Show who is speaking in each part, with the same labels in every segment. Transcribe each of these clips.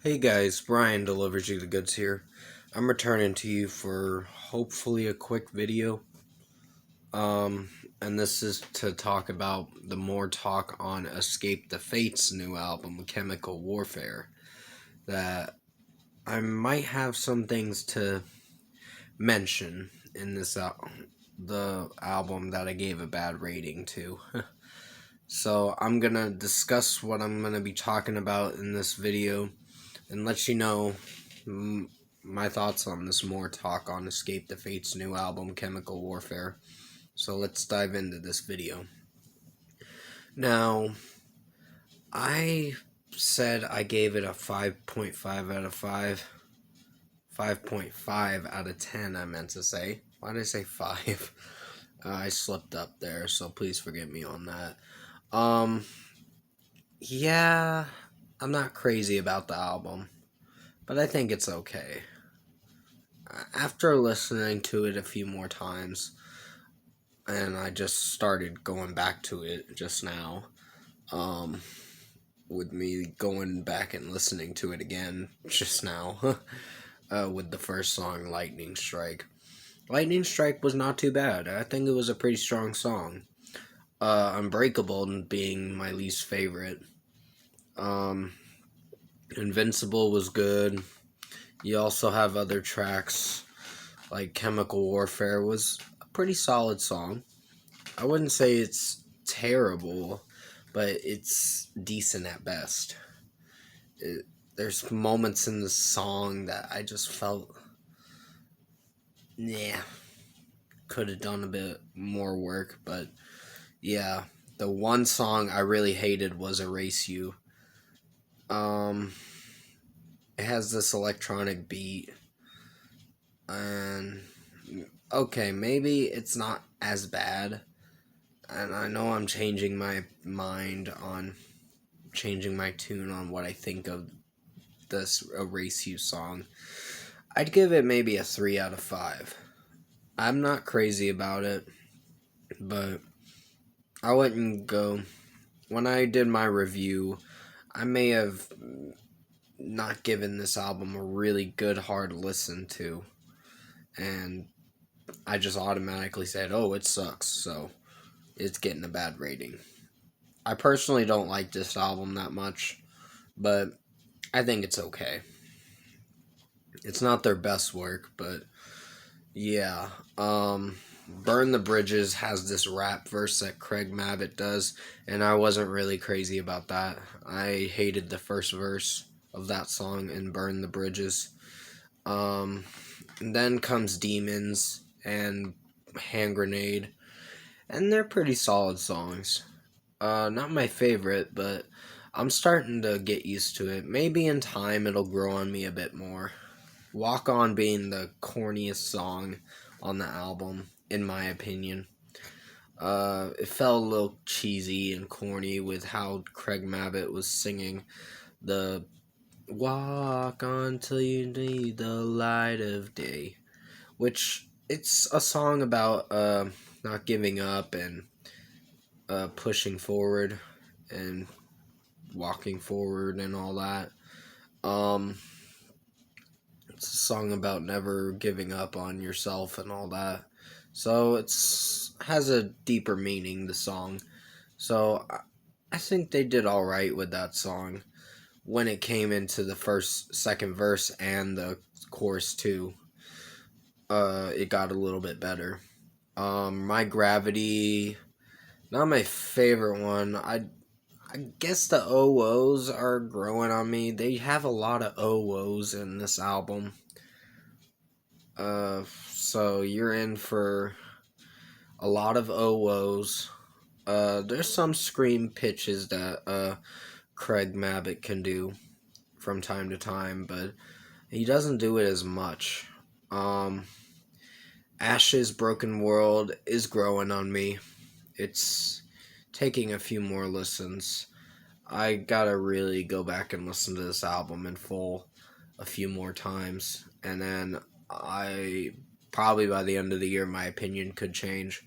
Speaker 1: Hey guys, Brian delivers you the goods here. I'm returning to you for hopefully a quick video. Um, and this is to talk about the more talk on Escape the Fate's new album, Chemical Warfare. That I might have some things to mention in the album that I gave a bad rating to. So I'm gonna discuss what I'm gonna be talking about in this video and let you know my thoughts on this more talk on Escape the Fate's new album, Chemical Warfare. So let's dive into this video. Now, I said I gave it a 5.5 out of 5. 5.5 out of 10, I meant to say. Why did I say 5? I slipped up there, so please forgive me on that. Yeah, I'm not crazy about the album, but I think it's okay. After listening to it a few more times, and I just started going back to it just now, with me going back and listening to it again just now, with the first song, Lightning Strike. Lightning Strike was not too bad. I think it was a pretty strong song. Unbreakable being my least favorite. Invincible was good. You also have other tracks, like Chemical Warfare was a pretty solid song. I wouldn't say it's terrible, but it's decent at best. There's moments in the song that I just felt, yeah, could have done a bit more work, but yeah, the one song I really hated was Erase You. It has this electronic beat, and okay, maybe it's not as bad, and I know I'm changing my mind on changing my tune on what I think of this Erase You song. I'd give it maybe a 3 out of 5. I'm not crazy about it, but I wouldn't go. When I did my review, I may have not given this album a really good hard listen to, and I just automatically said, oh, it sucks, so it's getting a bad rating. I personally don't like this album that much, but I think it's okay. It's not their best work, but yeah. Burn the Bridges has this rap verse that Craig Mabbitt does, and I wasn't really crazy about that. I hated the first verse of that song in Burn the Bridges. And then comes Demons and Hand Grenade, and they're pretty solid songs. Not my favorite, but I'm starting to get used to it. Maybe in time it'll grow on me a bit more. Walk On being the corniest song on the album, in my opinion. It felt a little cheesy and corny with how Craig Mabbitt was singing the Walk on till you need the light of day, which it's a song about not giving up and pushing forward and walking forward and all that. Um, it's a song about never giving up on yourself and all that. So it's has a deeper meaning, the song. So I think they did all right with that song when it came into the second verse and the chorus too. It got a little bit better. My Gravity, not my favorite one. I guess the OOs are growing on me. They have a lot of OOs in this album. So you're in for a lot of OOs. There's some scream pitches that Craig Mabbitt can do from time to time, but he doesn't do it as much. Ash's Broken World is growing on me. It's taking a few more listens. I gotta really go back and listen to this album in full a few more times, and then I probably by the end of the year my opinion could change.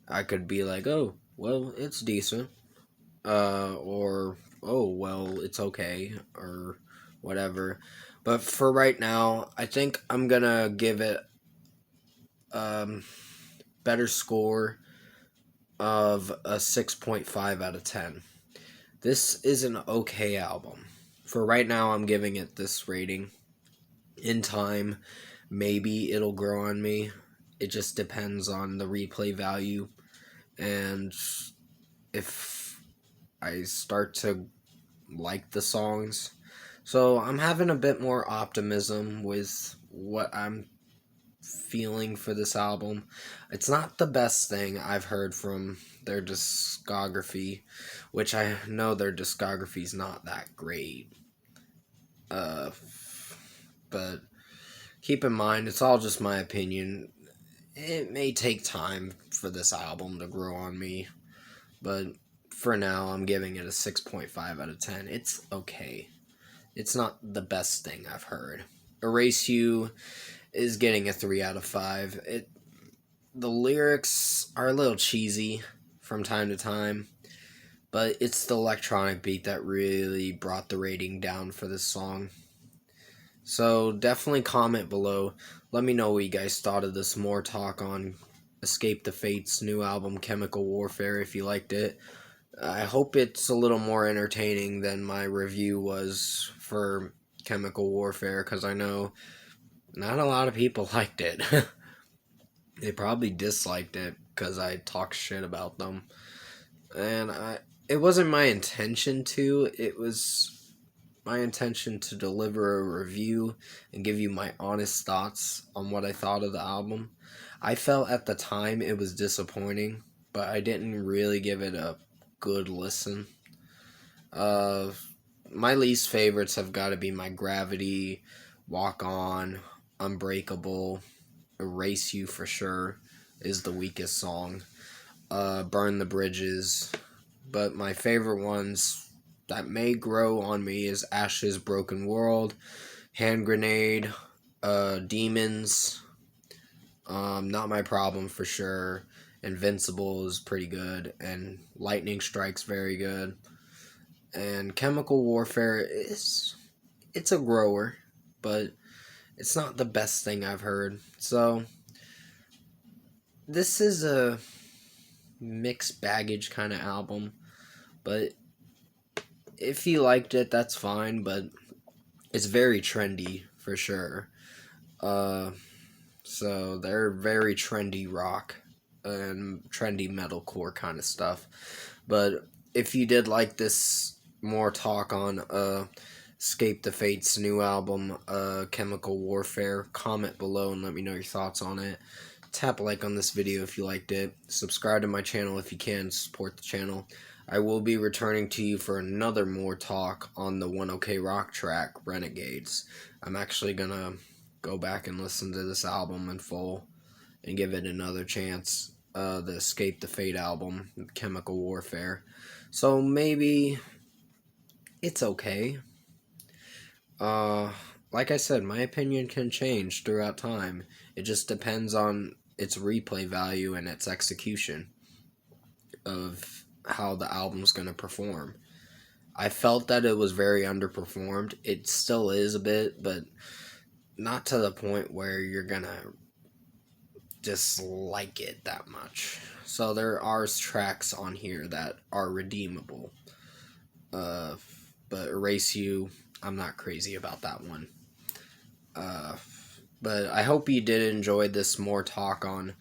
Speaker 1: I could be like, oh, well, it's decent, or oh, well, it's okay, or whatever. But for right now, I think I'm gonna give it better score of a 6.5 out of 10. This is an okay album. For right now, I'm giving it this rating. In time, maybe it'll grow on me. It just depends on the replay value and if I start to like the songs. So I'm having a bit more optimism with what I'm feeling for this album. It's not the best thing I've heard from their discography, which I know their discography's not that great. But keep in mind, it's all just my opinion. It may take time for this album to grow on me, but for now, I'm giving it a 6.5 out of 10. It's okay. It's not the best thing I've heard. Erase You is getting a 3 out of 5. The lyrics are a little cheesy from time to time, but it's the electronic beat that really brought the rating down for this song. So definitely comment below. Let me know what you guys thought of this more talk on Escape the Fate's new album, Chemical Warfare, if you liked it. I hope it's a little more entertaining than my review was for Chemical Warfare, because I know not a lot of people liked it. They probably disliked it because I talked shit about them. And it wasn't my intention to. It was my intention to deliver a review and give you my honest thoughts on what I thought of the album. I felt at the time it was disappointing, but I didn't really give it a good listen. My least favorites have got to be My Gravity, Walk On, Unbreakable, Erase You for sure is the weakest song. Burn the Bridges. But my favorite ones that may grow on me is Ashes, Broken World, Hand Grenade, Demons, Not My Problem for sure, Invincible is pretty good, and Lightning Strike's very good. And Chemical Warfare it's a grower, but it's not the best thing I've heard. So this is a mixed baggage kind of album, but if you liked it, that's fine, but it's very trendy for sure. So they're very trendy rock and trendy metalcore kind of stuff. But if you did like this more talk on Escape the Fate's new album, Chemical Warfare, comment below and let me know your thoughts on it. Tap a like on this video if you liked it. Subscribe to my channel if you can, support the channel. I will be returning to you for another more talk on the One OK Rock track, Renegades. I'm actually gonna go back and listen to this album in full and give it another chance. The Escape the Fate album, Chemical Warfare. So maybe it's okay. Like I said, my opinion can change throughout time. It just depends on its replay value and its execution of how the album's going to perform. I felt that it was very underperformed. It still is a bit, but not to the point where you're going to dislike it that much. So there are tracks on here that are redeemable. But Erase You, I'm not crazy about that one. But I hope you did enjoy this more talk on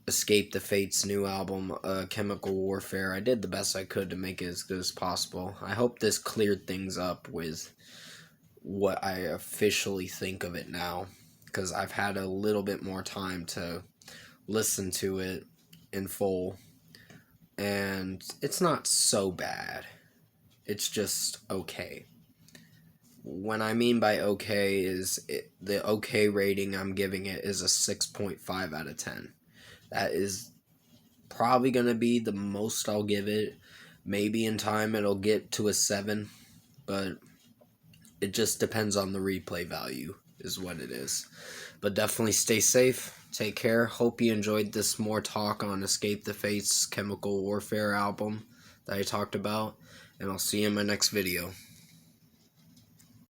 Speaker 1: Escape the Fate's new album, Chemical Warfare. I did the best I could to make it as good as possible. I hope this cleared things up with what I officially think of it now, because I've had a little bit more time to listen to it in full, and it's not so bad. It's just okay. What I mean by okay is the okay rating I'm giving it is a 6.5 out of 10. That is probably going to be the most I'll give it. Maybe in time it'll get to a 7, but it just depends on the replay value is what it is. But definitely stay safe. Take care. Hope you enjoyed this more talk on Escape the Fate's Chemical Warfare album that I talked about. And I'll see you in my next video.